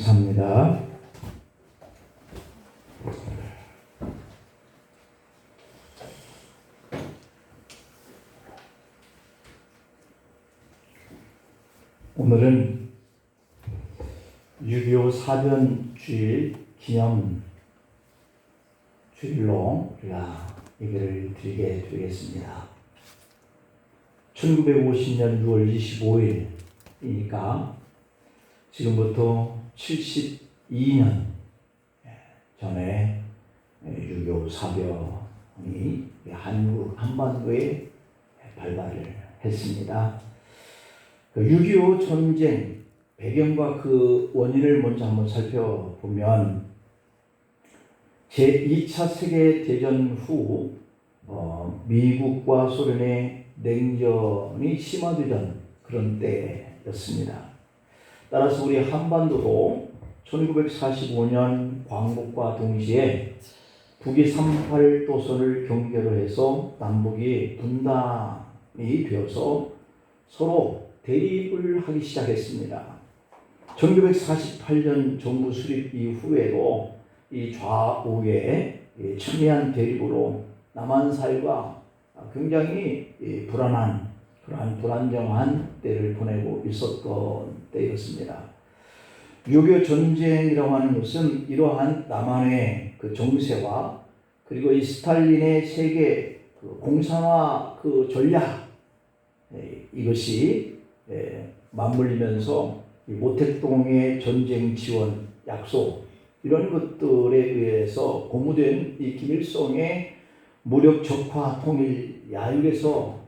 감사합니다. 오늘은 6.25 사변주일 기념 주일로 우리가 예배를 드리게 되겠습니다. 1950년 6월 25일이니까 지금부터 72년 전에 6.25 사변이 한국 한반도에 발발을 했습니다. 6.25 전쟁 배경과 그 원인을 먼저 한번 살펴보면 제2차 세계대전 후 미국과 소련의 냉전이 심화되던 그런 때였습니다. 따라서 우리 한반도도 1945년 광복과 동시에 북이 38도선을 경계로 해서 남북이 분단이 되어서 서로 대립을 하기 시작했습니다. 1948년 정부 수립 이후에도 이 좌우의 첨예한 대립으로 남한 사회가 굉장히 불안정한 때를 보내고 있었던 때였습니다. 6.25 전쟁이라고 하는 것은 이러한 남한의 그 정세와 그리고 이 스탈린의 세계 공산화 그 전략 이것이 맞물리면서 모택동의 전쟁 지원 약속 이런 것들에 의해서 고무된 이 김일성의 무력 적화 통일 야율에서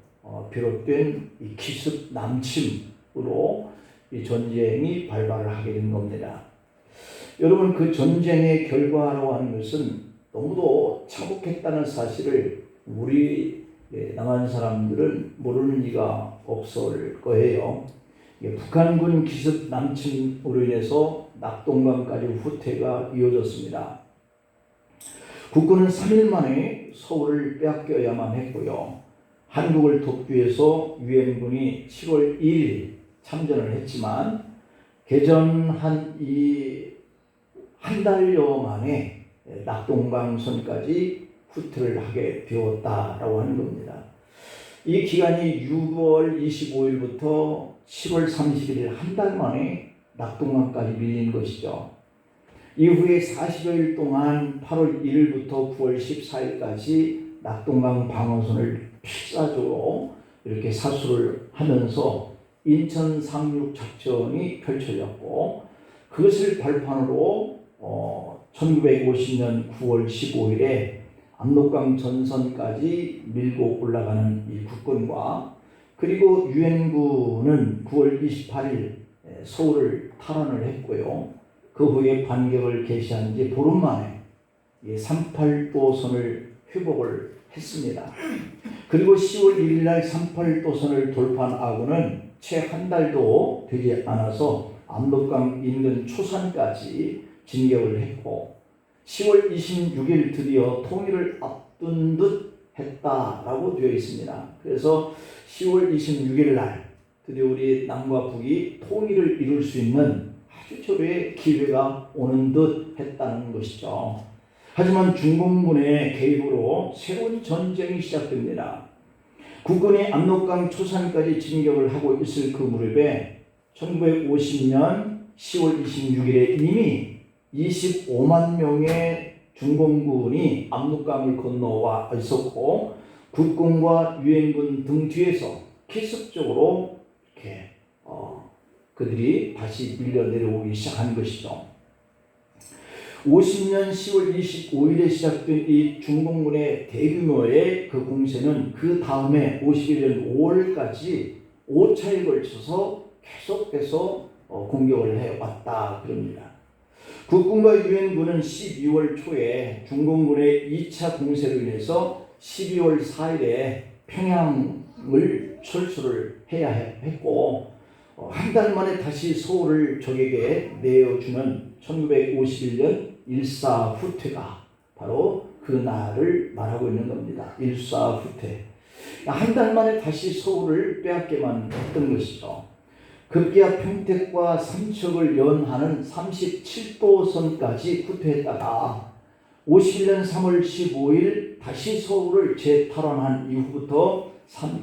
비롯된 이 기습 남침으로 이 전쟁이 발발을 하게 된 겁니다. 여러분, 그 전쟁의 결과라고 하는 것은 너무도 참혹했다는 사실을 우리 남한 사람들은 모르는 리가 없을 거예요. 북한군 기습 남침으로 인해서 낙동강까지 후퇴가 이어졌습니다. 국군은 3일 만에 서울을 빼앗겨야만 했고요. 한국을 돕기 위해서 유엔군이 7월 1일 참전을 했지만 개전한 이 한 달여 만에 낙동강선까지 후퇴를 하게 되었다라고 하는 겁니다. 이 기간이 6월 25일부터 7월 31일 한 달 만에 낙동강까지 밀린 것이죠. 이후에 40여일 동안 8월 1일부터 9월 14일까지 낙동강 방어선을 필사적으로 이렇게 사수를 하면서 인천 상륙 작전이 펼쳐졌고, 그것을 발판으로 1950년 9월 15일에 압록강 전선까지 밀고 올라가는 이 국군과 그리고 유엔군은 9월 28일 서울을 탈환을 했고요. 그 후에 반격을 개시한 지 보름 만에 38도선을 회복을 했습니다. 그리고 10월 1일 날 38도선을 돌파한 아군은 채 한 달도 되지 않아서 압록강 인근 초산까지 진격을 했고 10월 26일 드디어 통일을 앞둔 듯 했다라고 되어 있습니다. 그래서 10월 26일 날 드디어 우리 남과 북이 통일을 이룰 수 있는 아주 절호의 기회가 오는 듯 했다는 것이죠. 하지만 중공군의 개입으로 새로운 전쟁이 시작됩니다. 국군이 압록강 초산까지 진격을 하고 있을 그 무렵에 1950년 10월 26일에 이미 25만 명의 중공군이 압록강을 건너와 있었고 국군과 유엔군 등 뒤에서 기습적으로 이렇게 그들이 다시 밀려 내려오기 시작한 것이죠. 50년 10월 25일에 시작된 이 중공군의 대규모의 그 공세는 그 다음에 51년 5월까지 5차에 걸쳐서 계속해서 공격을 해왔다 그럽니다. 국군과 유엔군은 12월 초에 중공군의 2차 공세로 인해서 12월 4일에 평양을 철수를 해야 했고 한 달 만에 다시 서울을 적에게 내어주는 1951년 일사후퇴가 바로 그 날을 말하고 있는 겁니다. 일사후퇴. 한 달 만에 다시 서울을 빼앗게만 했던 것이죠. 급기야 평택과 삼척을 연하는 37도선까지 후퇴했다가 51년 3월 15일 다시 서울을 재탈환한 이후부터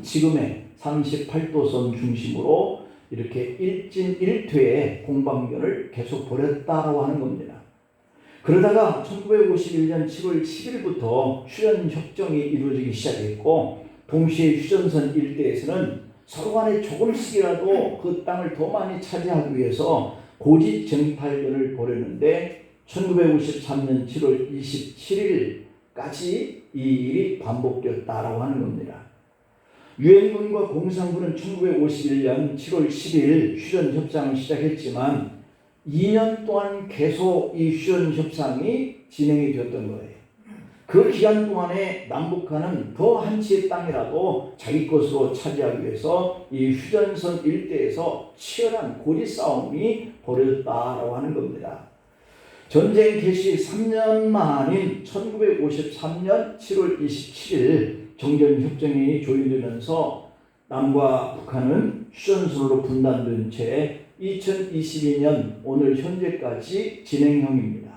지금의 38도선 중심으로 이렇게 일진 일퇴의 공방전을 계속 벌였다라고 하는 겁니다. 그러다가 1951년 7월 10일부터 휴전협정이 이루어지기 시작했고, 동시에 휴전선 일대에서는 서로 간에 조금씩이라도 그 땅을 더 많이 차지하기 위해서 고지정탈전을 벌였는데 1953년 7월 27일까지 이 일이 반복되었다라고 하는 겁니다. 유엔군과 공산군은 1951년 7월 10일 휴전협상을 시작했지만 2년 동안 계속 이 휴전협상이 진행이 되었던 거예요. 그 기간 동안에 남북한은 더 한 치의 땅이라도 자기 것으로 차지하기 위해서 이 휴전선 일대에서 치열한 고리 싸움이 벌어졌다라고 하는 겁니다. 전쟁 개시 3년 만인 1953년 7월 27일 정전협정이 조율되면서 남과 북한은 휴전선으로 분단된 채 2022년 오늘 현재까지 진행형입니다.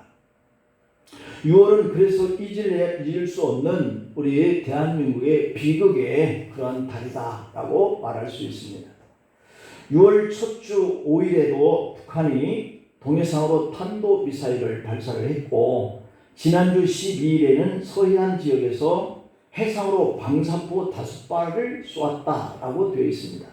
6월은 그래서 잊을 수 없는 우리 대한민국의 비극의 그런 달이다라고 말할 수 있습니다. 6월 첫 주 5일에도 북한이 동해상으로 탄도미사일을 발사를 했고, 지난주 12일에는 서해안 지역에서 해상으로 방사포 5발을 쏘았다라고 되어 있습니다.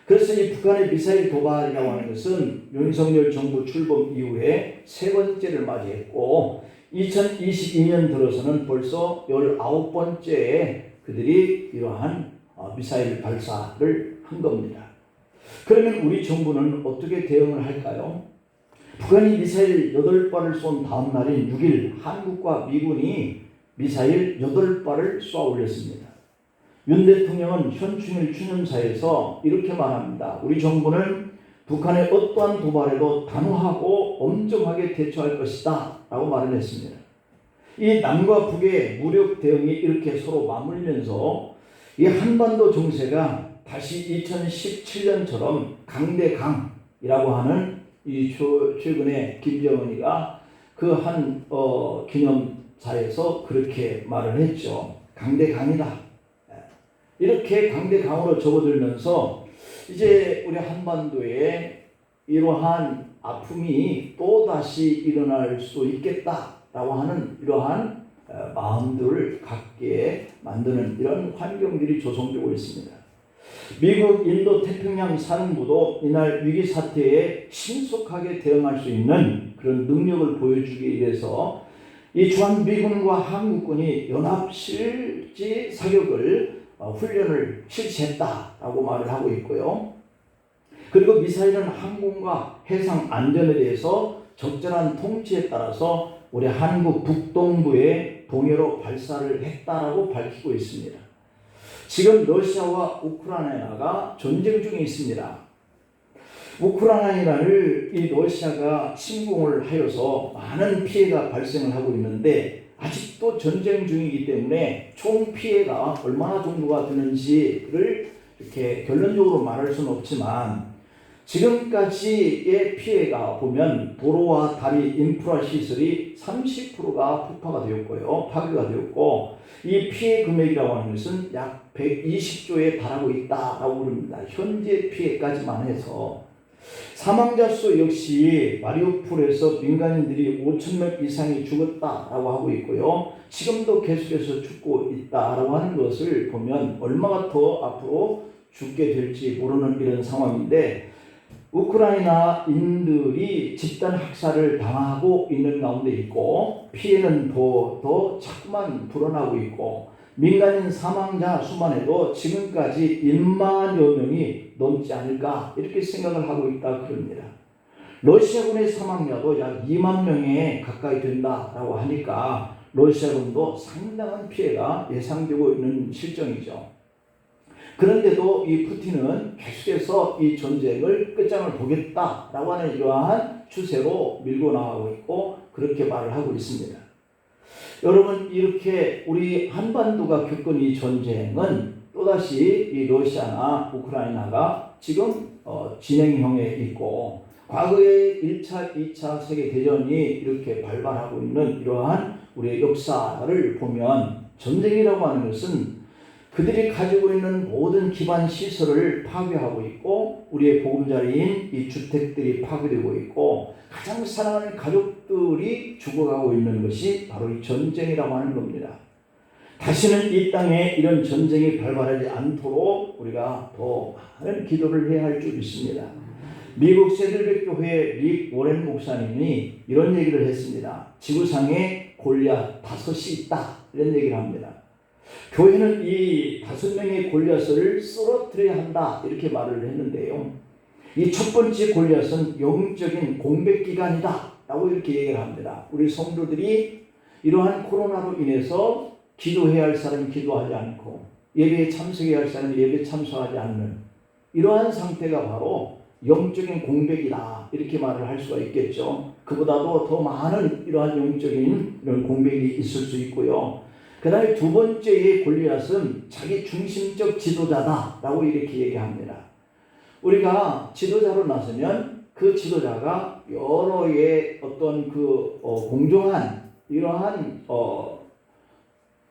그래서 이 북한의 미사일 도발이라고 하는 것은 윤석열 정부 출범 이후에 세 번째를 맞이했고, 2022년 들어서는 벌써 19번째에 그들이 이러한 미사일 발사를 한 겁니다. 그러면 우리 정부는 어떻게 대응을 할까요? 북한이 미사일 8발을 쏜 다음 날인 6일 한국과 미군이 미사일 8발을 쏘아 올렸습니다. 윤 대통령은 현충일 추념사에서 이렇게 말합니다. 우리 정부는 북한의 어떠한 도발에도 단호하고 엄정하게 대처할 것이다 라고 말을 했습니다. 이 남과 북의 무력 대응이 이렇게 서로 맞물면서 이 한반도 정세가 다시 2017년처럼 강대강이라고 하는 이 최근에 김정은이가 그 한 기념사에서 그렇게 말을 했죠. 강대강이다. 이렇게 강대강으로 접어들면서 이제 우리 한반도에 이러한 아픔이 또다시 일어날 수 있겠다라고 하는 이러한 마음들을 갖게 만드는 이런 환경들이 조성되고 있습니다. 미국 인도 태평양 사령부도 이날 위기 사태에 신속하게 대응할 수 있는 그런 능력을 보여주기 위해서 이 주한미군과 한국군이 연합 실지 사격을 훈련을 실시했다라고 말을 하고 있고요. 그리고 미사일은 항공과 해상 안전에 대해서 적절한 통치에 따라서 우리 한국 북동부에 동해로 발사를 했다라고 밝히고 있습니다. 지금 러시아와 우크라이나가 전쟁 중에 있습니다. 우크라이나를 이 러시아가 침공을 하여서 많은 피해가 발생을 하고 있는데 아직도 전쟁 중이기 때문에 총 피해가 얼마나 정도가 되는지를 이렇게 결론적으로 말할 수는 없지만, 지금까지의 피해가 보면 도로와 다리 인프라 시설이 30%가 폭파가 되었고요. 파괴가 되었고, 이 피해 금액이라고 하는 것은 약 120조에 달하고 있다라고 그럽니다. 현재 피해까지만 해서. 사망자 수 역시 마리우폴에서 민간인들이 5,000명 이상이 죽었다라고 하고 있고요. 지금도 계속해서 죽고 있다라고 하는 것을 보면 얼마가 더 앞으로 죽게 될지 모르는 이런 상황인데, 우크라이나인들이 집단 학살을 당하고 있는 가운데 있고, 피해는 더 자꾸만 불어나고 있고, 민간인 사망자 수만 해도 지금까지 1만여 명이 넘지 않을까 이렇게 생각을 하고 있다 그럽니다. 러시아군의 사망자도 약 2만 명에 가까이 된다라고 하니까 러시아군도 상당한 피해가 예상되고 있는 실정이죠. 그런데도 이 푸틴은 계속해서 이 전쟁을 끝장을 보겠다라고 하는 이러한 추세로 밀고 나가고 있고 그렇게 말을 하고 있습니다. 여러분, 이렇게 우리 한반도가 겪은 이 전쟁은 또다시 이 러시아나 우크라이나가 지금 진행형에 있고, 과거에 1차, 2차 세계대전이 이렇게 발발하고 있는 이러한 우리의 역사를 보면, 전쟁이라고 하는 것은 그들이 가지고 있는 모든 기반 시설을 파괴하고 있고, 우리의 보금자리인 이 주택들이 파괴되고 있고, 가장 사랑하는 가족들이 죽어가고 있는 것이 바로 이 전쟁이라고 하는 겁니다. 다시는 이 땅에 이런 전쟁이 발발하지 않도록 우리가 더 많은 기도를 해야 할 줄 믿습니다. 미국 세들백 교회 릭 워렌 목사님이 이런 얘기를 했습니다. 지구상에 골리앗 5이 있다, 이런 얘기를 합니다. 교회는 이 5명의 골리앗을 쓰러뜨려야 한다, 이렇게 말을 했는데요. 이 첫 번째 골리앗은 영적인 공백기간이다 라고 이렇게 얘기를 합니다. 우리 성도들이 이러한 코로나로 인해서 기도해야 할 사람이 기도하지 않고, 예배에 참석해야 할 사람이 예배에 참석하지 않는 이러한 상태가 바로 영적인 공백이다, 이렇게 말을 할 수가 있겠죠. 그보다도 더 많은 이러한 영적인 이런 공백이 있을 수 있고요. 그 다음에 두 번째의 골리앗은 자기 중심적 지도자다 라고 이렇게 얘기합니다. 우리가 지도자로 나서면 그 지도자가 여러의 어떤 공정한 이러한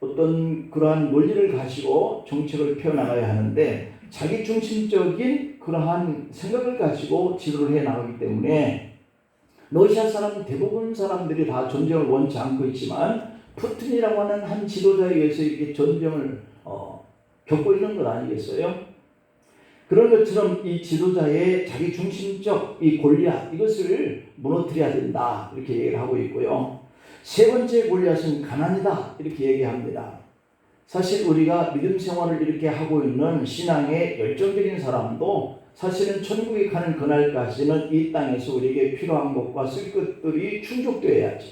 어떤 그러한 논리를 가지고 정책을 펴나가야 하는데, 자기 중심적인 그러한 생각을 가지고 지도를 해 나가기 때문에, 러시아 사람 대부분 사람들이 다 전쟁을 원치 않고 있지만 푸틴이라고 하는 한 지도자에 의해서 이렇게 전쟁을 겪고 있는 것 아니겠어요? 그런 것처럼 이 지도자의 자기 중심적 이 골리앗, 이것을 무너뜨려야 된다, 이렇게 얘기를 하고 있고요. 세 번째 골리앗은 가난이다, 이렇게 얘기합니다. 사실 우리가 믿음 생활을 이렇게 하고 있는 신앙의 열정적인 사람도 사실은 천국에 가는 그날까지는 이 땅에서 우리에게 필요한 것과 쓸 것들이 충족되어야죠.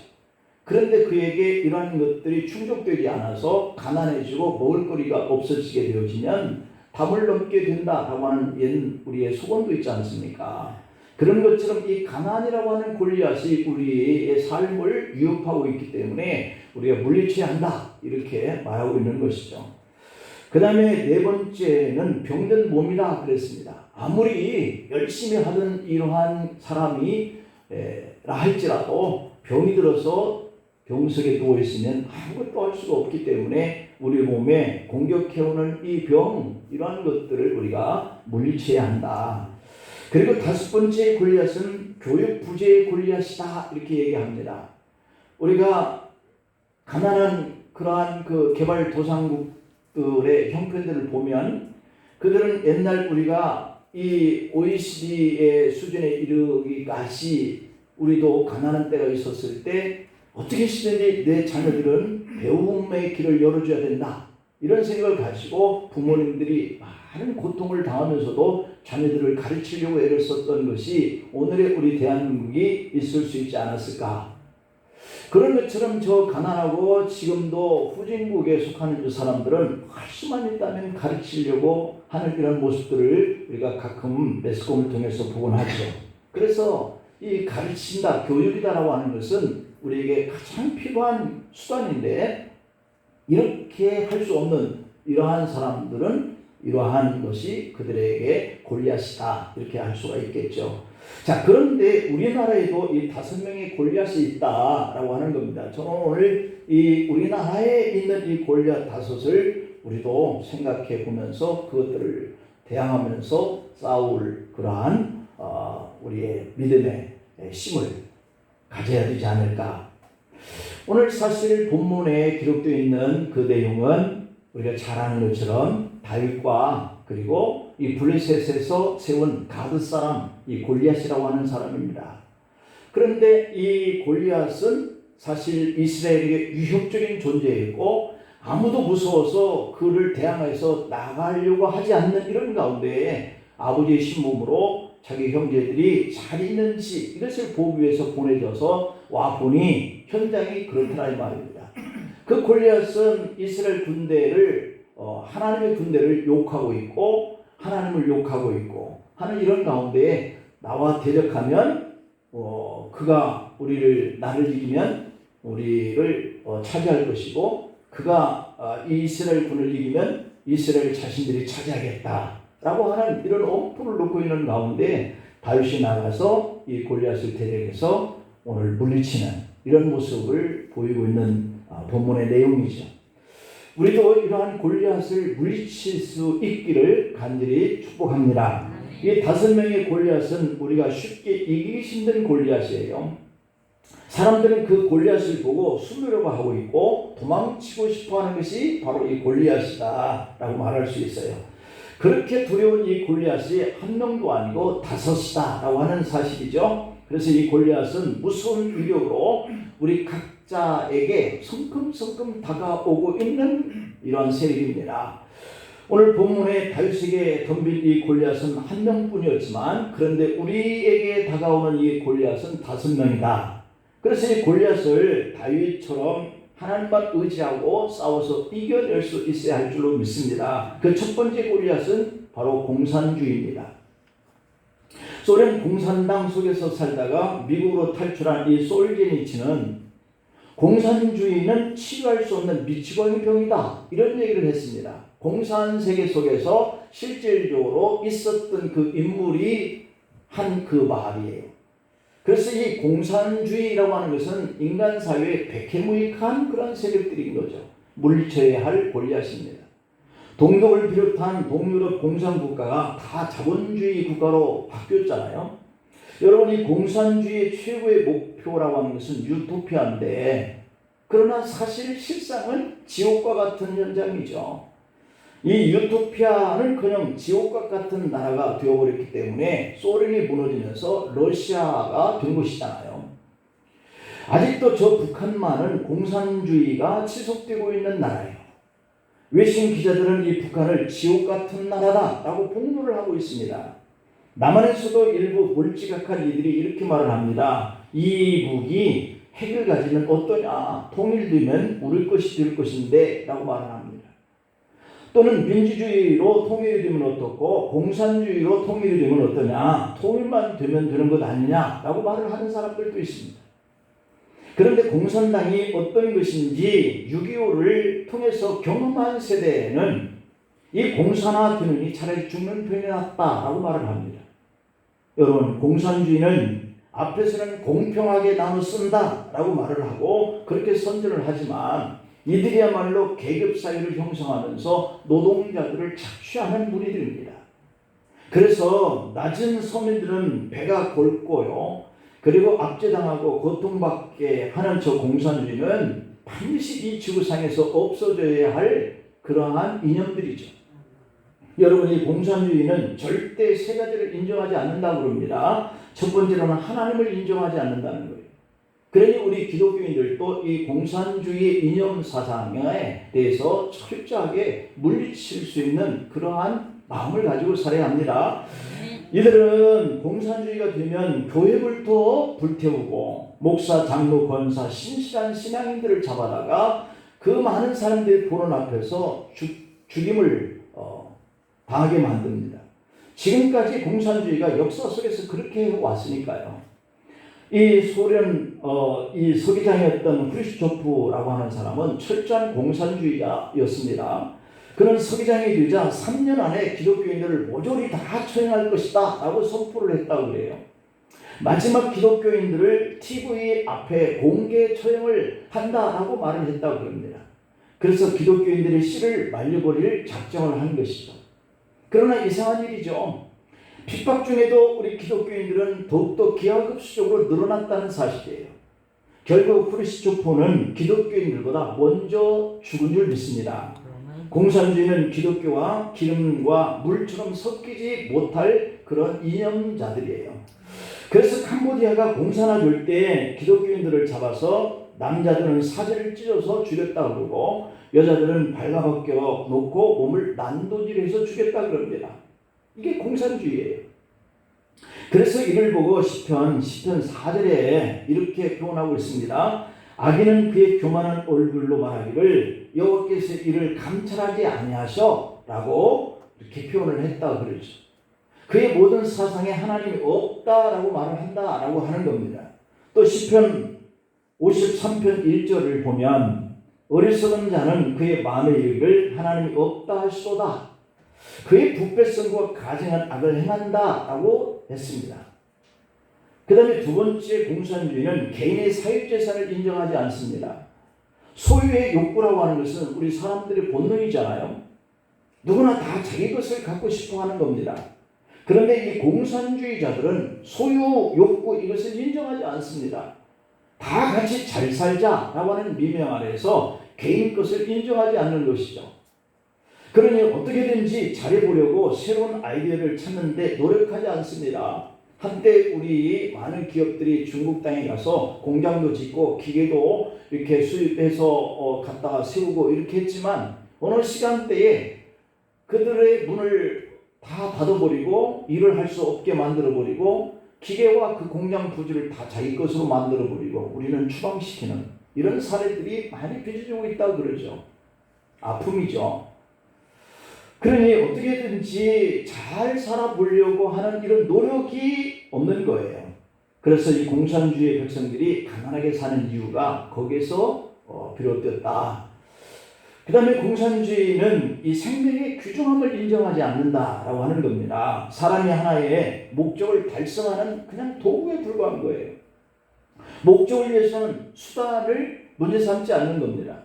그런데 그에게 이러한 것들이 충족되지 않아서 가난해지고 먹을거리가 없어지게 되어지면 담을 넘게 된다라고 하는 우리의 소원도 있지 않습니까? 그런 것처럼 이 가난이라고 하는 골리앗이 우리의 삶을 위협하고 있기 때문에 우리가 물리쳐야 한다, 이렇게 말하고 있는 것이죠. 그 다음에 네 번째는 병든 몸이라 그랬습니다. 아무리 열심히 하던 이러한 사람이 라 할지라도 병이 들어서 병석에 누워있으면 아무것도 할 수가 없기 때문에 우리 몸에 공격해오는 이 병, 이러한 것들을 우리가 물리쳐야 한다. 그리고 다섯 번째 골리앗은 교육 부재의 골리앗이다, 이렇게 얘기합니다. 우리가 가난한 그러한 개발도상국들의 형편들을 보면, 그들은 옛날 우리가 이 OECD의 수준에 이르기까지 우리도 가난한 때가 있었을 때 어떻게 시든지 내 자녀들은 배움의 길을 열어줘야 된다, 이런 생각을 가지고 부모님들이 많은 고통을 당하면서도 자녀들을 가르치려고 애를 썼던 것이 오늘의 우리 대한민국이 있을 수 있지 않았을까. 그런 것처럼 저 가난하고 지금도 후진국에 속하는 저 사람들은 할 수만 있다면 가르치려고 하는 이런 모습들을 우리가 가끔 매스컴을 통해서 보곤 하죠. 그래서 이 가르친다, 교육이다라고 하는 것은 우리에게 가장 필요한 수단인데, 이렇게 할 수 없는 이러한 사람들은 이러한 것이 그들에게 골리앗이다, 이렇게 할 수가 있겠죠. 자, 그런데 우리나라에도 이 5명의 골리앗이 있다라고 하는 겁니다. 저는 오늘 이 우리나라에 있는 이 골리앗 5을 우리도 생각해 보면서 그것들을 대항하면서 싸울 그러한 우리의 믿음의 힘을 가져야 되지 않을까. 오늘 사실 본문에 기록되어 있는 그 내용은 우리가 잘 아는 것처럼 다윗과 그리고 이 블레셋에서 세운 가드 사람, 이 골리앗이라고 하는 사람입니다. 그런데 이 골리앗은 사실 이스라엘에게 위협적인 존재였고, 아무도 무서워서 그를 대항해서 나가려고 하지 않는 이런 가운데 아버지의 신몸으로 자기 형제들이 잘 있는지 이것을 보기 위해서 보내져서 와 보니 현장이 그렇더라, 이 말입니다. 그 골리앗은 이스라엘 군대를 하나님의 군대를 욕하고 있고 하나님을 욕하고 있고 하는 이런 가운데 나와 대적하면 그가 나를 이기면 우리를 차지할 것이고, 그가 이 이스라엘 군을 이기면 이스라엘 자신들이 차지하겠다라고 하는 이런 엄포를 놓고 있는 가운데 다윗이 나가서 이 골리앗을 대적해서 오늘 물리치는 이런 모습을 보이고 있는 본문의 내용이죠. 우리도 이러한 골리앗을 물리칠 수 있기를 간절히 축복합니다. 이 5명의 골리앗은 우리가 쉽게 이기기 힘든 골리앗이에요. 사람들은 그 골리앗을 보고 숨으려고 하고 있고 도망치고 싶어하는 것이 바로 이 골리앗이다 라고 말할 수 있어요. 그렇게 두려운 이 골리앗이 한 명도 아니고 5이다 라고 하는 사실이죠. 그래서 이 골리앗은 무서운 위력으로 우리 각자에게 성큼성큼 다가오고 있는 이러한 세력입니다. 오늘 본문에 다윗에게 덤빌 이 골리앗은 한 명뿐이었지만 그런데 우리에게 다가오는 이 골리앗은 5명이다. 그래서 이 골리앗을 다윗처럼 하나님만 의지하고 싸워서 이겨낼 수 있어야 할 줄로 믿습니다. 그 첫 번째 골리앗은 바로 공산주의입니다. 소련 공산당 속에서 살다가 미국으로 탈출한 이 솔제니치는 공산주의는 치료할 수 없는 미치광이 병이다 이런 얘기를 했습니다. 공산세계 속에서 실질적으로 있었던 그 인물이 한 그 말이에요. 그래서 이 공산주의라고 하는 것은 인간 사회에 백해무익한 그런 세력들인 거죠. 물리쳐야 할 골리앗입니다. 동독을 비롯한 동유럽 공산국가가 다 자본주의 국가로 바뀌었잖아요. 여러분 이 공산주의의 최고의 목표라고 하는 것은 유토피아인데 그러나 사실 실상은 지옥과 같은 현장이죠. 이 유토피아는커녕 지옥과 같은 나라가 되어버렸기 때문에 소련이 무너지면서 러시아가 된 것이잖아요. 아직도 저 북한만은 공산주의가 지속되고 있는 나라예요. 외신 기자들은 이 북한을 지옥 같은 나라다라고 폭로를 하고 있습니다. 남한에서도 일부 몰지각한 이들이 이렇게 말을 합니다. 이북이 핵을 가지면 어떠냐, 통일되면 우리 것이 될 것인데 라고 말을 합니다. 또는 민주주의로 통일이 되면 어떻고 공산주의로 통일이 되면 어떠냐, 통일만 되면 되는 것 아니냐 라고 말을 하는 사람들도 있습니다. 그런데 공산당이 어떤 것인지 6.25를 통해서 경험한 세대는 이 공산화 되느니 차라리 죽는 편이 낫다라고 말을 합니다. 여러분 공산주의는 앞에서는 공평하게 나눠 쓴다라고 말을 하고 그렇게 선전을 하지만 이들이야말로 계급사회를 형성하면서 노동자들을 착취하는 무리들입니다. 그래서 낮은 서민들은 배가 골고요. 그리고 압제당하고 고통받게 하는 저 공산주의는 반드시 이 지구상에서 없어져야 할 그러한 이념들이죠. 여러분 이 공산주의는 절대 3가지를 인정하지 않는다고 그럽니다. 첫 번째로는 하나님을 인정하지 않는다는 거예요. 그러니 우리 기독교인들도 이 공산주의 이념 사상에 대해서 철저하게 물리칠 수 있는 그러한 마음을 가지고 살아야 합니다. 이들은 공산주의가 되면 교회불도 불태우고 목사, 장로, 권사, 신실한 신앙인들을 잡아다가 그 많은 사람들의 보는 앞에서 죽임을 당하게 만듭니다. 지금까지 공산주의가 역사 속에서 그렇게 왔으니까요. 이 소련 이 서기장이었던 프리슈초프라고 하는 사람은 철저한 공산주의자였습니다. 그는 서기장이 되자 3년 안에 기독교인들을 모조리 다 처형할 것이다 라고 선포를 했다고 그래요. 마지막 기독교인들을 TV 앞에 공개 처형을 한다라고 말을 했다고 그럽니다. 그래서 기독교인들의 씨를 말려버릴 작정을 한 것이죠. 그러나 이상한 일이죠. 핍박 중에도 우리 기독교인들은 더욱더 기하급수적으로 늘어났다는 사실이에요. 결국 프리슈초프는 기독교인들보다 먼저 죽은 줄 믿습니다. 공산주의는 기독교와 기름과 물처럼 섞이지 못할 그런 이념자들이에요. 그래서 캄보디아가 공산화될 때 기독교인들을 잡아서 남자들은 사지를 찢어서 죽였다 그러고 여자들은 발가벗겨 놓고 몸을 난도질해서 죽였다 그럽니다. 이게 공산주의예요. 그래서 이를 보고 시편 4절에 이렇게 표현하고 있습니다. 악인은 그의 교만한 얼굴로 말하기를 여호와께서 이를 감찰하지 아니하셔 라고 이렇게 표현을 했다고 그러죠. 그의 모든 사상에 하나님이 없다라고 말을 한다라고 하는 겁니다. 또 시편 53편 1절을 보면 어리석은 자는 그의 마음에 이르기를 하나님이 없다 할수로다. 그의 부패성과 가증한 악을 행한다 라고 했습니다. 그 다음에 두 번째 공산주의는 개인의 사유재산을 인정하지 않습니다. 소유의 욕구라고 하는 것은 우리 사람들의 본능이잖아요. 누구나 다 자기 것을 갖고 싶어 하는 겁니다. 그런데 이 공산주의자들은 소유, 욕구 이것을 인정하지 않습니다. 다 같이 잘 살자라고 하는 미명 아래에서 개인 것을 인정하지 않는 것이죠. 그러니 어떻게든지 잘해보려고 새로운 아이디어를 찾는데 노력하지 않습니다. 한때 우리 많은 기업들이 중국 땅에 가서 공장도 짓고 기계도 이렇게 수입해서 갖다가 세우고 이렇게 했지만 어느 시간대에 그들의 문을 다 닫아버리고 일을 할 수 없게 만들어버리고 기계와 그 공장 부지를 다 자기 것으로 만들어버리고 우리는 추방시키는 이런 사례들이 많이 빚어지고 있다고 그러죠. 아픔이죠. 그러니 어떻게든지 잘 살아보려고 하는 이런 노력이 없는 거예요. 그래서 이 공산주의 백성들이 가난하게 사는 이유가 거기에서 비롯됐다. 그 다음에 공산주의는 이 생명의 귀중함을 인정하지 않는다라고 하는 겁니다. 사람이 하나의 목적을 달성하는 그냥 도구에 불과한 거예요. 목적을 위해서는 수단을 문제 삼지 않는 겁니다.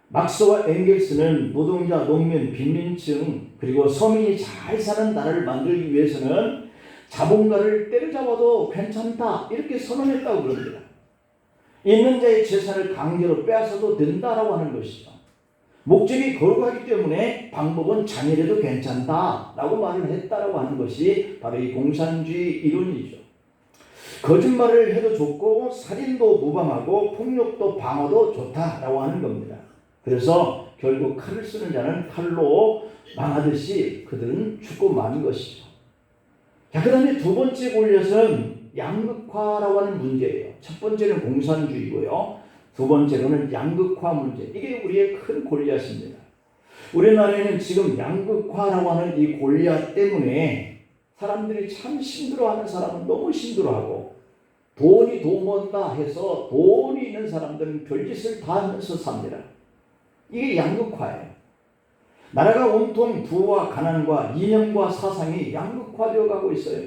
막스와 엥겔스는 노동자, 농민, 빈민층 그리고 서민이 잘 사는 나라를 만들기 위해서는 자본가를 때려잡아도 괜찮다 이렇게 선언했다고 그럽니다. 있는 자의 재산을 강제로 빼앗아도 된다라고 하는 것이죠. 목적이 거룩하기 때문에 방법은 잔인해도 괜찮다라고 말을 했다라고 하는 것이 바로 이 공산주의 이론이죠. 거짓말을 해도 좋고 살인도 무방하고 폭력도 방어도 좋다라고 하는 겁니다. 그래서 결국 칼을 쓰는 자는 칼로 망하듯이 그들은 죽고 마는 것이죠. 자, 그 다음에 두 번째 골리앗은 양극화라고 하는 문제예요. 첫 번째는 공산주의고요. 두 번째로는 양극화 문제. 이게 우리의 큰 골리앗입니다. 우리나라에는 지금 양극화라고 하는 이 골리앗 때문에 사람들이 참 힘들어하는 사람은 너무 힘들어하고 돈이 돈 번다 해서 돈이 있는 사람들은 별짓을 다 하면서 삽니다. 이게 양극화예요. 나라가 온통 부와 가난과 이념과 사상이 양극화되어 가고 있어요.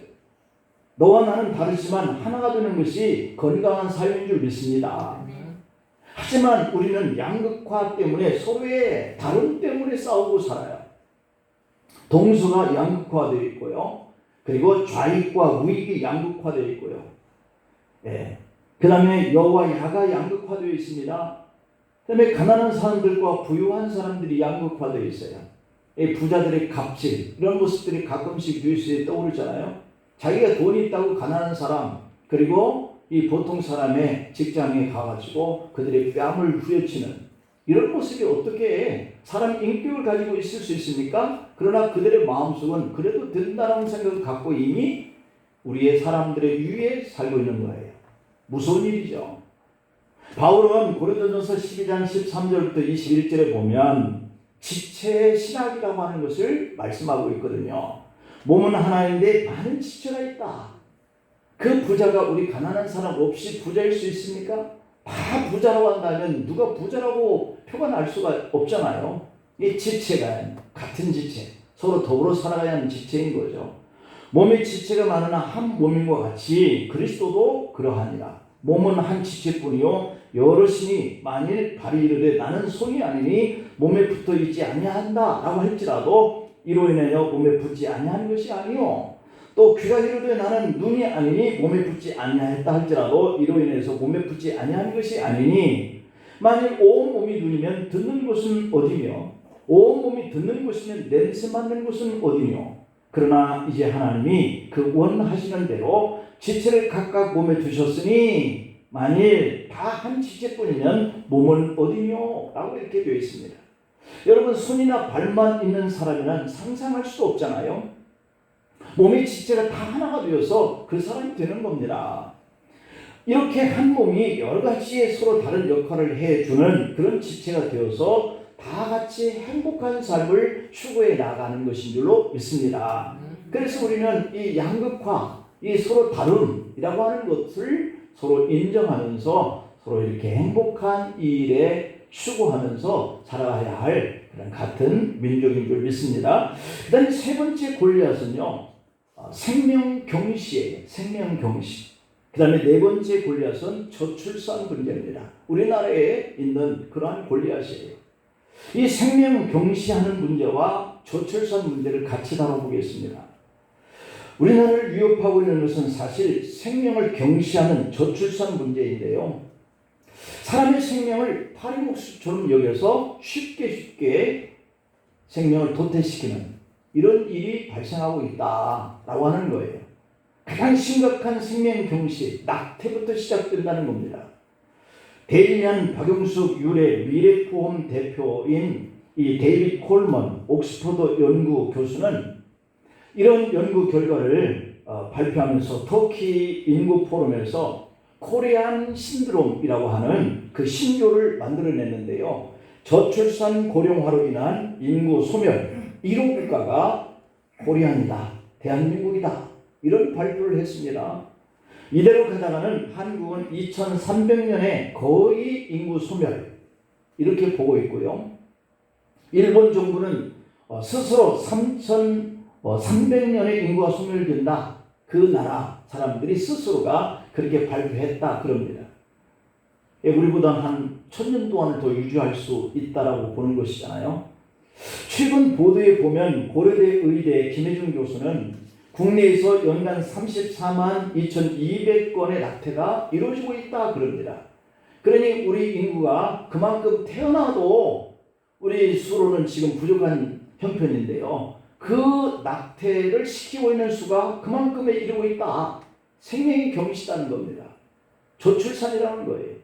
너와 나는 다르지만 하나가 되는 것이 건강한 사회인 줄 믿습니다. 하지만 우리는 양극화 때문에 서로의 다름 때문에 싸우고 살아요. 동서가 양극화되어 있고요. 그리고 좌익과 우익이 양극화되어 있고요. 그 다음에 여와 야가 양극화되어 있습니다. 그 다음에 가난한 사람들과 부유한 사람들이 양극화되어 있어요. 부자들의 갑질 이런 모습들이 가끔씩 뉴스에 떠오르잖아요. 자기가 돈이 있다고 가난한 사람 그리고 이 보통 사람의 직장에 가가지고 그들의 뺨을 후려치는 이런 모습이 어떻게 사람 인격을 가지고 있을 수 있습니까? 그러나 그들의 마음속은 그래도 된다는 생각을 갖고 이미 우리의 사람들의 위에 살고 있는 거예요. 무서운 일이죠. 바울은 고린도전서 12장 13절부터 21절에 보면 지체의 신학이라고 하는 것을 말씀하고 있거든요. 몸은 하나인데 많은 지체가 있다. 그 부자가 우리 가난한 사람 없이 부자일 수 있습니까? 다 부자라고 한다면 누가 부자라고 표가 날 수가 없잖아요. 이 지체가 같은 지체, 서로 더불어 살아가야 하는 지체인 거죠. 몸의 지체가 많으나 한 몸인 것 같이 그리스도도 그러하니라. 몸은 한 지체뿐이요 여럿이니 만일 발이 이르되 나는 손이 아니니 몸에 붙어 있지 아니한다 라고 할지라도 이로 인하여 몸에 붙지 아니한 것이 아니요 또 귀가 이르되 나는 눈이 아니니 몸에 붙지 아니하였다 할지라도 이로 인해서 몸에 붙지 아니한 것이 아니니 만일 온 몸이 눈이면 듣는 곳은 어디며 온 몸이 듣는 곳이면 냄새 맡는 곳은 어디며 그러나 이제 하나님이 그 원하시는 대로 지체를 각각 몸에 두셨으니 만일 다 한 지체뿐이면 몸은 어디며 라고 이렇게 되어 있습니다. 여러분 손이나 발만 있는 사람이란 상상할 수도 없잖아요. 몸의 지체가 다 하나가 되어서 그 사람이 되는 겁니다. 이렇게 한 몸이 여러 가지의 서로 다른 역할을 해주는 그런 지체가 되어서 다 같이 행복한 삶을 추구해 나가는 것인 줄로 믿습니다. 그래서 우리는 이 양극화, 이 서로 다름이라고 하는 것을 서로 인정하면서 서로 이렇게 행복한 이 일에 수고하면서 살아가야 할 그런 같은 민족인 줄 믿습니다. 그 다음에 세 번째 골리앗은요, 생명경시예요. 생명경시. 그 다음에 네 번째 골리앗은 저출산 문제입니다. 우리나라에 있는 그러한 골리앗이에요. 이 생명경시하는 문제와 저출산 문제를 같이 다뤄보겠습니다. 우리나라를 위협하고 있는 것은 사실 생명을 경시하는 저출산 문제인데요. 사람의 생명을 파리목수처럼 여겨서 쉽게 생명을 도태시키는 이런 일이 발생하고 있다라고 하는 거예요. 가장 심각한 생명 경시, 낙태부터 시작된다는 겁니다. 데일리안 박용숙 유래 미래포럼 대표인 이 데이빗 콜먼 옥스퍼드 연구 교수는 이런 연구 결과를 발표하면서 터키 인구 포럼에서 코리안 신드롬이라고 하는 그 신조를 만들어냈는데요. 저출산 고령화로 인한 인구 소멸 1호 국가가 코리안이다, 대한민국이다, 이런 발표를 했습니다. 이대로 가다가는 한국은 2300년에 거의 인구 소멸 이렇게 보고 있고요. 일본 정부는 스스로 3300년에 인구가 소멸된다, 그 나라 사람들이 스스로가 그렇게 발표했다 그럽니다. 우리보다 한 1000년 동안을 더 유지할 수 있다라고 보는 것이잖아요. 최근 보도에 보면 고려대 의대 김혜중 교수는 국내에서 연간 34만 2200건의 낙태가 이루어지고 있다 그럽니다. 그러니 우리 인구가 그만큼 태어나도 우리 수로는 지금 부족한 형편인데요. 그 낙태를 시키고 있는 수가 그만큼에 이르고 있다. 생명이 경시다는 겁니다. 저출산이라는 거예요.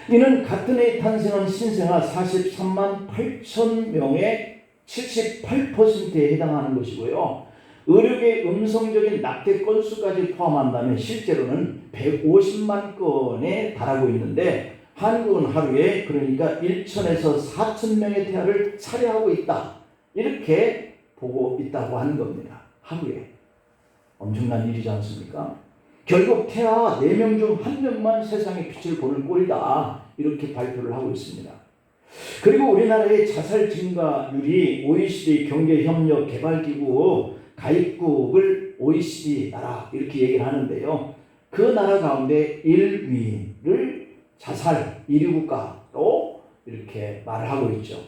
이는 같은 해에 탄생한 신생아 43만 8천 명의 78%에 해당하는 것이고요. 의료계 음성적인 낙태 건수까지 포함한다면 실제로는 150만 건에 달하고 있는데 한국은 하루에 그러니까 1천에서 4천 명의 태아를 살해하고 있다. 이렇게 보고 있다고 하는 겁니다. 하루에. 엄청난 일이지 않습니까? 결국 태아 4명 중 1명만 세상의 빛을 보는 꼴이다. 이렇게 발표를 하고 있습니다. 그리고 우리나라의 자살 증가율이 OECD 경제협력개발기구 가입국을 OECD 나라 이렇게 얘기를 하는데요. 그 나라 가운데 1위를 자살 1위 국가로 이렇게 말을 하고 있죠.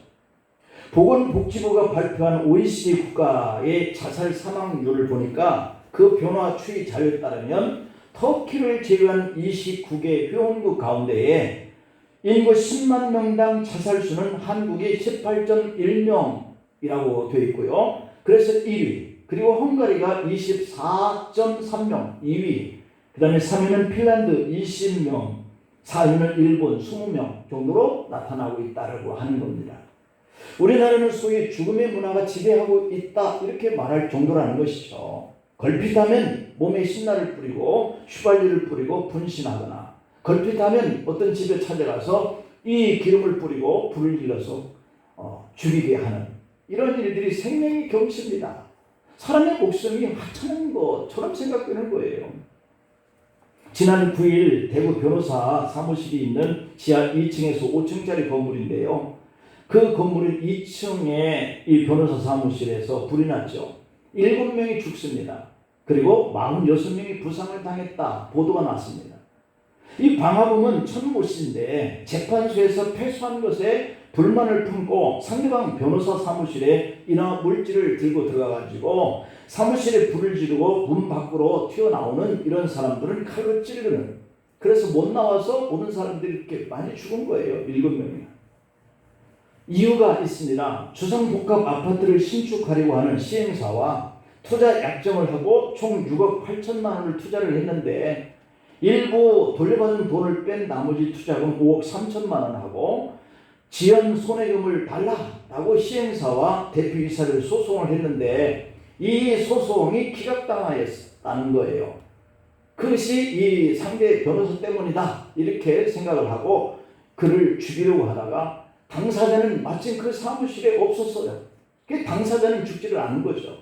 보건복지부가 발표한 OECD 국가의 자살 사망률을 보니까 그 변화 추이 자료에 따르면 터키를 제외한 29개 회원국 가운데에 인구 10만 명당 자살수는 한국이 18.1명이라고 되어 있고요. 그래서 1위. 그리고 헝가리가 24.3명, 2위. 그 다음에 3위는 핀란드 20명, 4위는 일본 20명 정도로 나타나고 있다고 하는 겁니다. 우리나라는 소위 죽음의 문화가 지배하고 있다 이렇게 말할 정도라는 것이죠. 걸핏하면 몸에 신나를 뿌리고 휘발유를 뿌리고 분신하거나 걸핏하면 어떤 집에 찾아가서 이 기름을 뿌리고 불을 질러서 죽이게 하는 이런 일들이 생명이 경시입니다. 사람의 목숨이 하찮은 것처럼 생각되는 거예요. 지난 9일 대구 변호사 사무실이 있는 지하 2층에서 5층짜리 건물인데요. 그 건물은 2층에 이 변호사 사무실에서 불이 났죠. 7명이 죽습니다. 그리고 46명이 부상을 당했다 보도가 났습니다. 이 방화범은 천모 씨인데 재판소에서 패소한 것에 불만을 품고 상대방 변호사 사무실에 인화 물질을 들고 들어가가지고 사무실에 불을 지르고 문 밖으로 튀어나오는 이런 사람들은 칼로 찌르는, 그래서 못 나와서 오는 사람들이 이렇게 많이 죽은 거예요. 7명이나. 이유가 있습니다. 주상복합 아파트를 신축하려고 하는 시행사와 투자 약정을 하고 총 6억 8천만 원을 투자를 했는데 일부 돌려받은 돈을 뺀 나머지 투자금 5억 3천만 원 하고 지연 손해금을 달라라고 시행사와 대표이사를 소송을 했는데 이 소송이 기각당하였다는 거예요. 그것이 이 상대 변호사 때문이다 이렇게 생각을 하고 그를 죽이려고 하다가 당사자는 마침 그 사무실에 없었어요. 그 당사자는 죽지를 않은 거죠.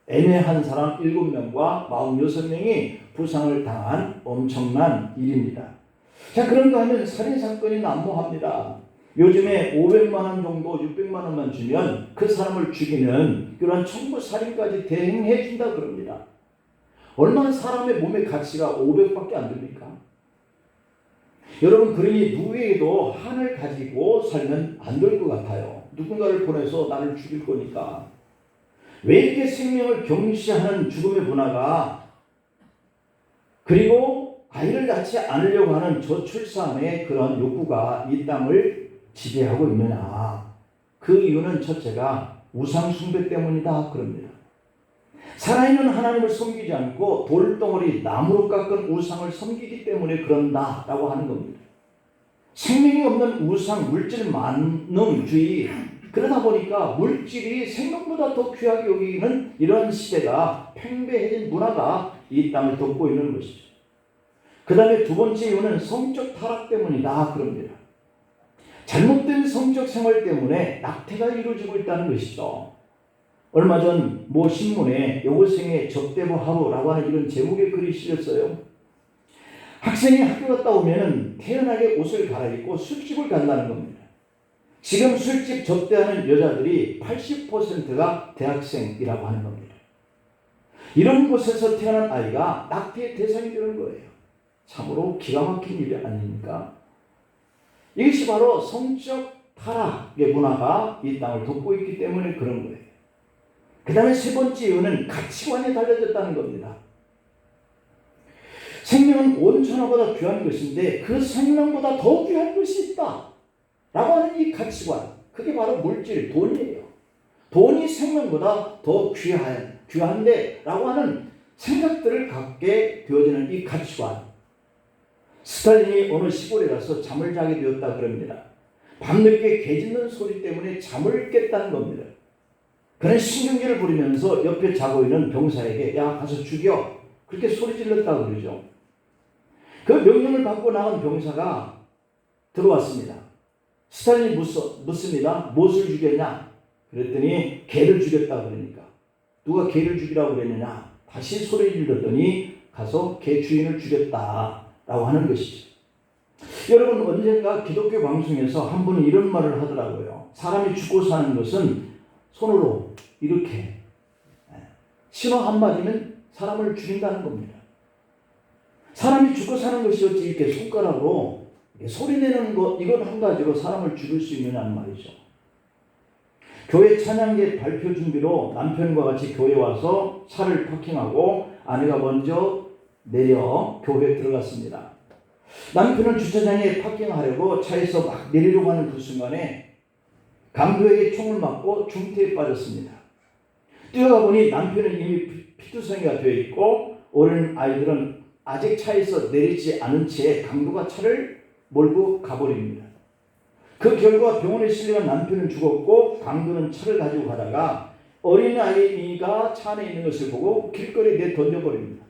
애매한 사람 7명과 46명이 부상을 당한 엄청난 일입니다. 자, 그런가 하면 살인사건이 난무합니다. 요즘에 500만 원 정도, 600만 원만 주면 그 사람을 죽이는 그런 청부살인까지 대행해 준다 그럽니다. 얼마나 사람의 몸의 가치가 500밖에 안 됩니까? 여러분, 그러니 누구에게도 한을 가지고 살면 안 될 것 같아요. 누군가를 보내서 나를 죽일 거니까. 왜 이렇게 생명을 경시하는 죽음의 문화가, 그리고 아이를 낳지 않으려고 하는 저출산의 그런 욕구가 이 땅을 지배하고 있느냐? 그 이유는 첫째가 우상 숭배 때문이다 그럽니다. 살아있는 하나님을 섬기지 않고 돌덩어리, 나무로 깎은 우상을 섬기기 때문에 그런다라고 하는 겁니다. 생명이 없는 우상, 물질 만능주의, 그러다 보니까 물질이 생명보다 더 귀하게 여기는 이런 시대가, 팽배해진 문화가 이 땅을 덮고 있는 것이죠. 그 다음에 두 번째 이유는 성적 타락 때문이다 그럽니다. 잘못된 성적 생활 때문에 낙태가 이루어지고 있다는 것이죠. 얼마 전 모 신문에 여고생의 접대부 하루라고 하는 이런 제목의 글이 실렸어요. 학생이 학교 갔다 오면 태연하게 옷을 갈아입고 술집을 간다는 겁니다. 지금 술집 접대하는 여자들이 80%가 대학생이라고 하는 겁니다. 이런 곳에서 태어난 아이가 낙태의 대상이 되는 거예요. 참으로 기가 막힌 일이 아닙니까? 이것이 바로 성적 타락의 문화가 이 땅을 덮고 있기 때문에 그런 거예요. 그 다음에 세 번째 이유는 가치관에 달려졌다는 겁니다. 생명은 온 천하보다 귀한 것인데 그 생명보다 더 귀한 것이 있다 라고 하는 이 가치관, 그게 바로 물질, 돈이에요. 돈이 생명보다 더 귀한데 라고 하는 생각들을 갖게 되어지는 이 가치관. 스탈린이 어느 시골에 가서 잠을 자게 되었다 그럽니다. 밤늦게 개 짖는 소리 때문에 잠을 깼다는 겁니다. 그는 신경질을 부리면서 옆에 자고 있는 병사에게 야 가서 죽여, 그렇게 소리 질렀다고 그러죠. 그 명령을 받고 나온 병사가 들어왔습니다. 스탈린이 묻습니다. 무엇을 죽였냐? 그랬더니 개를 죽였다 그러니까. 누가 개를 죽이라고 그랬느냐? 다시 소리 질렀더니 가서 개 주인을 죽였다라고 하는 것이죠. 여러분, 언젠가 기독교 방송에서 한 분은 이런 말을 하더라고요. 사람이 죽고 사는 것은 손으로 이렇게 신호 한마디면 사람을 죽인다는 겁니다. 사람이 죽고 사는 것이 어찌 이렇게 손가락으로 소리내는 것, 이건 한 가지로 사람을 죽일 수 있느냐는 말이죠. 교회 찬양계 발표 준비로 남편과 같이 교회에 와서 차를 파킹하고 아내가 먼저 내려 교회에 들어갔습니다. 남편은 주차장에 파킹하려고 차에서 막 내리려고 하는 그 순간에 강도에게 총을 맞고 중태에 빠졌습니다. 뛰어가 보니 남편은 이미 피투성이가 되어 있고 어린 아이들은 아직 차에서 내리지 않은 채 강도가 차를 몰고 가버립니다. 그 결과 병원에 실려간 남편은 죽었고 강도는 차를 가지고 가다가 어린 아이가 차 안에 있는 것을 보고 길거리에 내던져버립니다.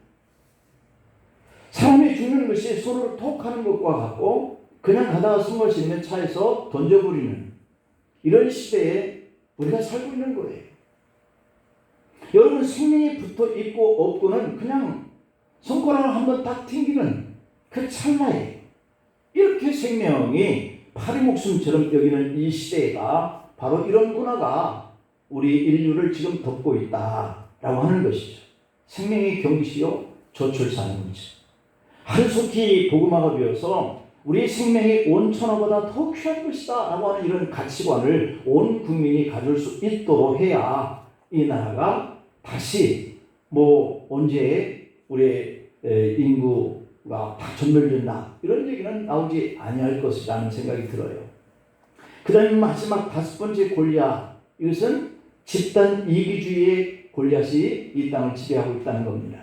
사람이 죽는 것이 손으로 톡 하는 것과 같고 그냥 가다가 숨을 쉬는 차에서 던져버리는 이런 시대에 우리가 살고 있는 거예요. 여러분, 생명이 붙어 있고 없고는 그냥 손가락을 한번 딱 튕기는 그 찰나에 이렇게 생명이 파리 목숨처럼 여기는 이 시대가 바로 이런 문화가 우리 인류를 지금 덮고 있다라고 하는 것이죠. 생명의 경시요 저출산의 문제. 하루속히 복음화가 되어서 우리 생명이 온 천하보다 더 귀한 것이다 라고 하는 이런 가치관을 온 국민이 가질 수 있도록 해야 이 나라가 다시 언제 우리의 인구가 다 전멸됐나 이런 얘기는 나오지 아니할 것이라는 생각이 들어요. 그 다음에 마지막 다섯 번째 골리앗, 이것은 집단 이기주의의 골리앗이 이 땅을 지배하고 있다는 겁니다.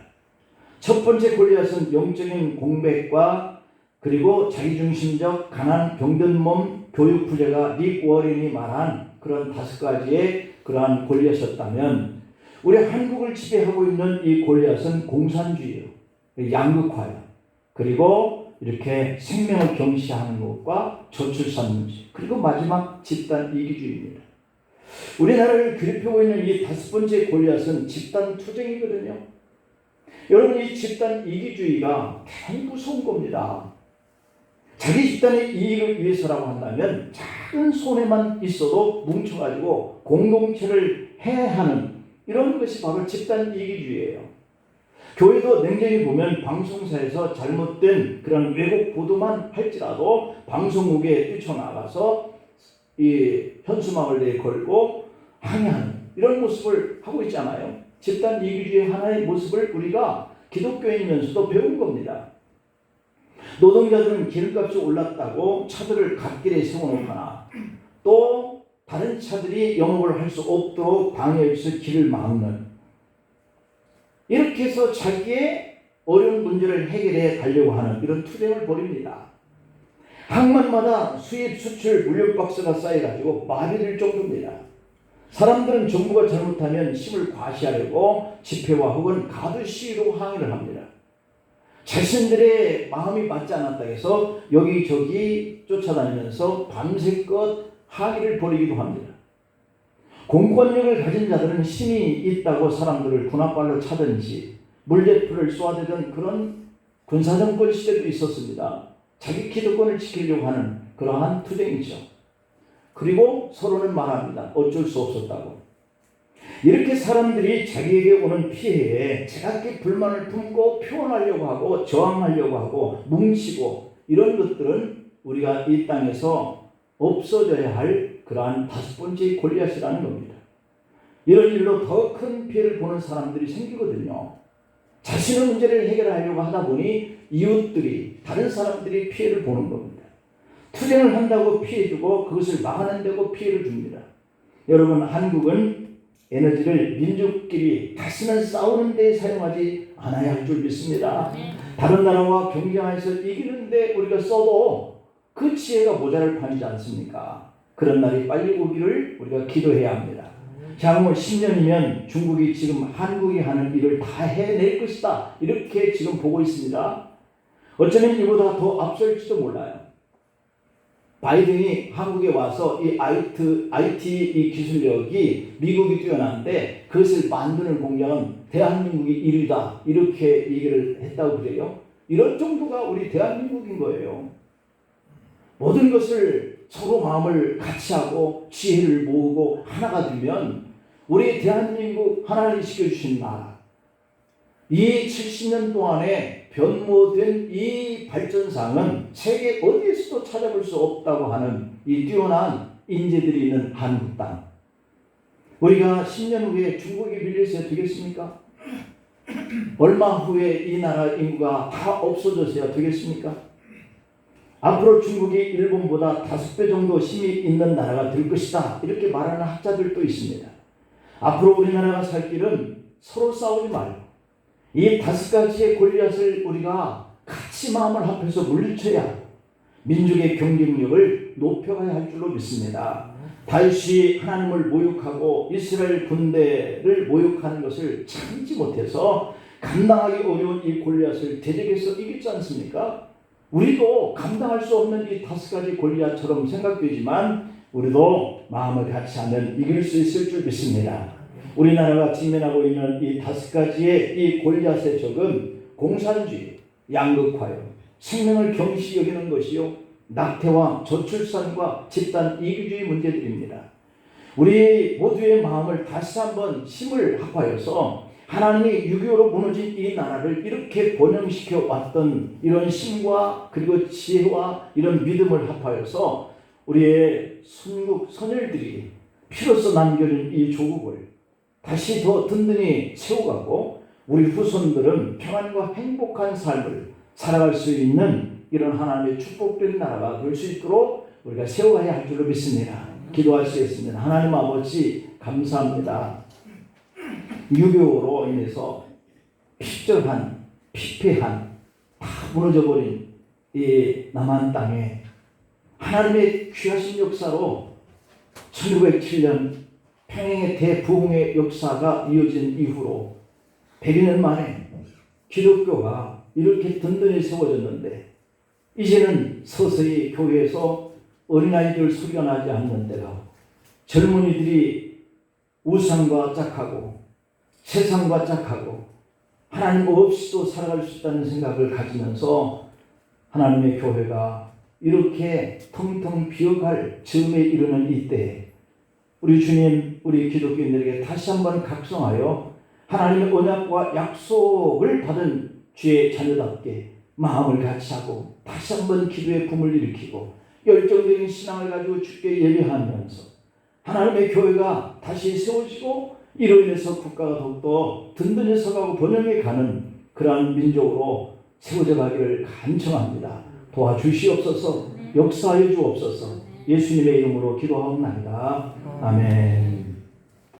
첫 번째 골리앗은 영적인 공백과 그리고 자기중심적 가난 병든 몸 교육 부재가 닉 워렌이 말한 그런 다섯 가지의 그러한 골리앗이었다면 우리 한국을 지배하고 있는 이 골리앗은 공산주의예요. 양극화예요. 그리고 이렇게 생명을 경시하는 것과 저출산 문제, 그리고 마지막 집단 이기주의입니다. 우리나라를 괴롭히고 있는 이 다섯 번째 골리앗은 집단 투쟁이거든요. 여러분, 이 집단 이기주의가 대단히 무서운 겁니다. 자기 집단의 이익을 위해서라고 한다면 작은 손해만 있어도 뭉쳐가지고 공동체를 해하는 이런 것이 바로 집단 이기주의예요. 교회도 냉정히 보면 방송사에서 잘못된 그런 왜곡 보도만 할지라도 방송국에 뛰쳐나가서 이 현수막을 내걸고 항의하는 이런 모습을 하고 있잖아요. 집단 이기주의 하나의 모습을 우리가 기독교인이면서도 배운 겁니다. 노동자들은 기름값이 올랐다고 차들을 갓길에 세워놓거나 또 다른 차들이 영업을 할 수 없도록 방해해서 길을 막는, 이렇게 해서 자기의 어려운 문제를 해결해 가려고 하는 이런 투쟁을 벌입니다. 항만마다 수입 수출 물류 박스가 쌓여가지고 마비될 정도입니다. 사람들은 정부가 잘못하면 힘을 과시하려고 집회와 혹은 가두 시위로 항의를 합니다. 자신들의 마음이 맞지 않았다 해서 여기저기 쫓아다니면서 밤새껏 항의를 벌이기도 합니다. 공권력을 가진 자들은 힘이 있다고 사람들을 군합발로 차든지 물대포를 쏘아대던 그런 군사정권 시대도 있었습니다. 자기 기득권을 지키려고 하는 그러한 투쟁이죠. 그리고 서로는 말합니다. 어쩔 수 없었다고. 이렇게 사람들이 자기에게 오는 피해에 제각기 불만을 품고 표현하려고 하고 저항하려고 하고 뭉치고, 이런 것들은 우리가 이 땅에서 없어져야 할 그러한 다섯 번째 골리앗이라는 겁니다. 이런 일로 더 큰 피해를 보는 사람들이 생기거든요. 자신의 문제를 해결하려고 하다 보니 이웃들이, 다른 사람들이 피해를 보는 겁니다. 투쟁을 한다고 피해주고 그것을 막아낸다고 피해를 줍니다. 여러분, 한국은 에너지를 민족끼리 다시는 싸우는 데 사용하지 않아야 할 줄 믿습니다. 다른 나라와 경쟁해서 이기는데 우리가 써도 그 지혜가 모자랄 판이지 않습니까? 그런 날이 빨리 오기를 우리가 기도해야 합니다. 향후 10년이면 중국이 지금 한국이 하는 일을 다 해낼 것이다, 이렇게 지금 보고 있습니다. 어쩌면 이보다 더 앞설지도 몰라요. 바이든이 한국에 와서 이 IT 이 기술력이 미국이 뛰어난데 그것을 만드는 공장은 대한민국이 1위다, 이렇게 얘기를 했다고 그래요. 이런 정도가 우리 대한민국인 거예요. 모든 것을 서로 마음을 같이 하고 지혜를 모으고 하나가 되면 우리 대한민국 하나님 시켜주신 나라, 이 70년 동안에 변모된 이 발전상은 세계 어디에서도 찾아볼 수 없다고 하는 이 뛰어난 인재들이 있는 한국 땅. 우리가 10년 후에 중국이 밀려서야 되겠습니까? 얼마 후에 이 나라 인구가 다 없어져서야 되겠습니까? 앞으로 중국이 일본보다 5배 정도 힘이 있는 나라가 될 것이다, 이렇게 말하는 학자들도 있습니다. 앞으로 우리나라가 살 길은 서로 싸우지 말고 이 5가지의 골리앗을 우리가 같이 마음을 합해서 물리쳐야 하고 민족의 경쟁력을 높여가야 할 줄로 믿습니다. 다윗이 하나님을 모욕하고 이스라엘 군대를 모욕하는 것을 참지 못해서 감당하기 어려운 이 골리앗을 대적해서 이겼지 않습니까? 우리도 감당할 수 없는 이 5가지 골리앗처럼 생각되지만 우리도 마음을 같이 하면 이길 수 있을 줄 믿습니다. 우리나라가 직면하고 있는 이 5가지의 이 골리앗의 적은 공산주의, 양극화요, 생명을 경시 여기는 것이요, 낙태와 저출산과 집단 이기주의 문제들입니다. 우리 모두의 마음을 다시 한번 힘을 합하여서 하나님이 6.25로 무너진 이 나라를 이렇게 번영시켜 왔던 이런 힘과 그리고 지혜와 이런 믿음을 합하여서 우리의 순국 선열들이 피로써 남겨진 이 조국을 다시 더 든든히 세워가고 우리 후손들은 평안과 행복한 삶을 살아갈 수 있는 이런 하나님의 축복된 나라가 될 수 있도록 우리가 세워가야 할 줄로 믿습니다. 기도하시겠습니다. 하나님 아버지, 감사합니다. 6.25로 인해서 피절한, 피폐한, 다 무너져버린 이 남한 땅에 하나님의 귀하신 역사로 1907년 평양의 대부흥의 역사가 이어진 이후로 100여 년 만에 기독교가 이렇게 든든히 세워졌는데 이제는 서서히 교회에서 어린아이들 소리가 나지 않는 데가 젊은이들이 우상과 짝하고 세상과 짝하고 하나님 없이도 살아갈 수 있다는 생각을 가지면서 하나님의 교회가 이렇게 텅텅 비어갈 즈음에 이르는 이때 우리 주님, 우리 기독교인들에게 다시 한번 각성하여 하나님의 언약과 약속을 받은 주의 자녀답게 마음을 같이 하고 다시 한번 기도의 붐을 일으키고 열정적인 신앙을 가지고 주께 예배하면서 하나님의 교회가 다시 세워지고 이로 인해서 국가가 더욱더 든든히 서가고 번영해 가는 그러한 민족으로 세워져 가기를 간청합니다. 도와주시옵소서. 역사하여 주옵소서. 예수님의 이름으로 기도하옵나이다. 아멘.